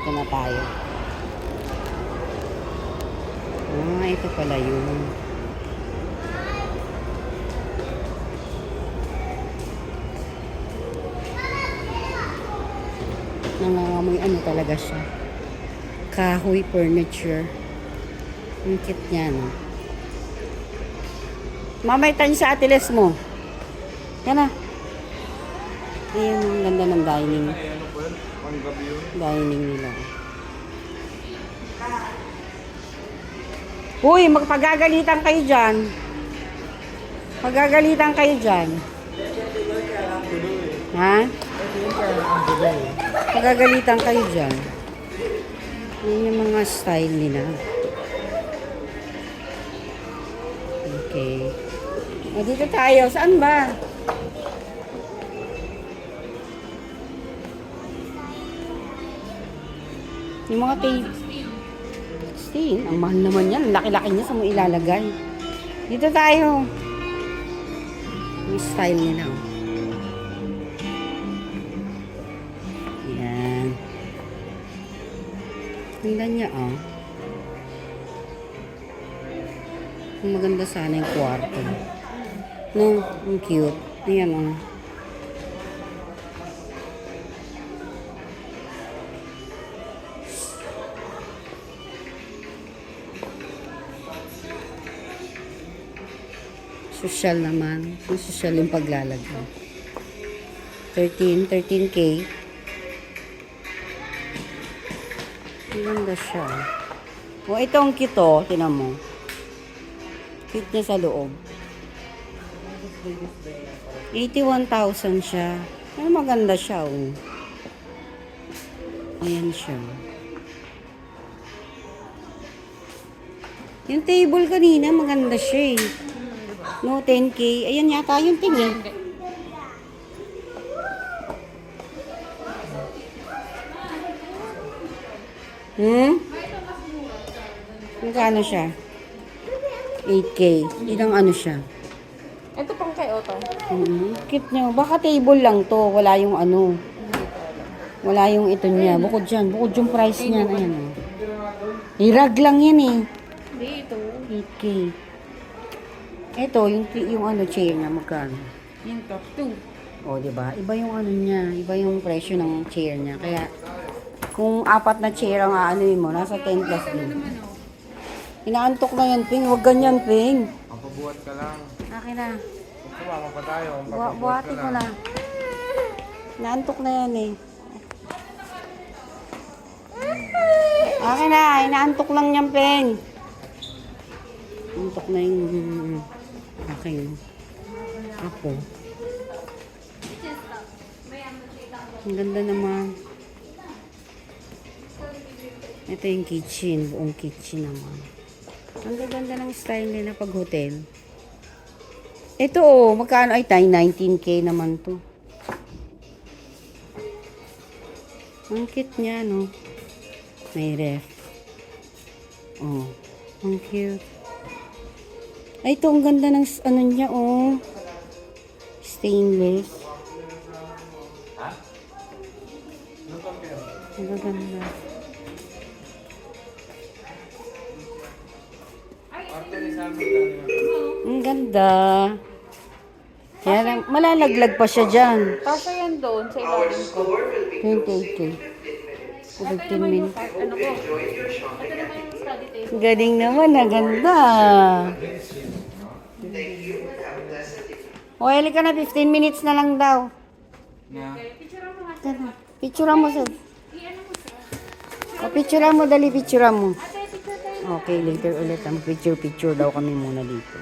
Dito na tayo. Ito pala yun. Nangangamoy ano talaga siya. Kahoy furniture. Ang cute niya, no? Mamay tayo sa atiles mo. Yan na. Ayan, ang ganda ng dining. Dining nila. Uy, magpagagalitan kayo dyan. Magagalitan kayo dyan. Ha? Magagalitan kayo dyan. Yan yung mga style nila. Okay. O, dito tayo. Saan ba? Yung mga tape. 16. Ang mahal naman yan. Laki-laki niya sa mo ilalagay. Dito tayo. Yung style nila. Yan. Tingnan niya, oh. Maganda sana yung kwarto. No, ang cute. Ayan, oh. Social naman. Yung social yung paglalagay. 13K. Maganda siya. O, ito ang cute, oh. Tinan mo. Cute niya sa loob. 81,000 siya. Ay, maganda siya, oh. Ayan siya. Yung table kanina, maganda siya, eh. No, 10K. Ayan yata yung tingin. Magkano siya? 8K. Ilang ano siya? Ito pang kay Otto. Cute nyo. Baka table lang to. Wala yung ano. Wala yung ito niya. Bukod dyan. Bukod yung price niya. Ayan, oh. Irag lang yan, eh. Hindi, ito. 8K. Ito, yung ano chair niya. Magkano? Yung top 2. O, diba? Iba yung ano niya. Iba yung presyo ng chair niya. Kaya, kung 4 na chair ang aanuin mo, nasa 10 plus din. Inaantok na yan, Ping. Huwag ganyan, Ping. Papabuhat ka lang. Akin na. Sumama pa tayo. Buhati ko na. Inaantok na yan, eh. Akin na. Inaantok lang yan, Ping. Antok na yung aking ako. Ang ganda naman. Ito yung kitchen. Buong kitchen naman. Ang ganda ng style nila pag hotel. Ito, oh. Magkano? Ay, 19K naman to. Ang cute niya, no? May ref. Oh. Ang cute. Ay, ito, ang ganda ng ano niya, oh. Stainless. Ang ganda. Ang ganda. Kaya lang, malalaglag pa siya dyan. Kasha yan doon sa ilalim ko. 28K. 15 minutes. Ano ko? Ito naman yung study table. Galing naman, ang ganda. O, hali ka na, 15 minutes na lang daw. Picturean mo, sir. O, picturean mo, dali, picturean mo. Okay, later ulit. Ang picture daw kami muna dito.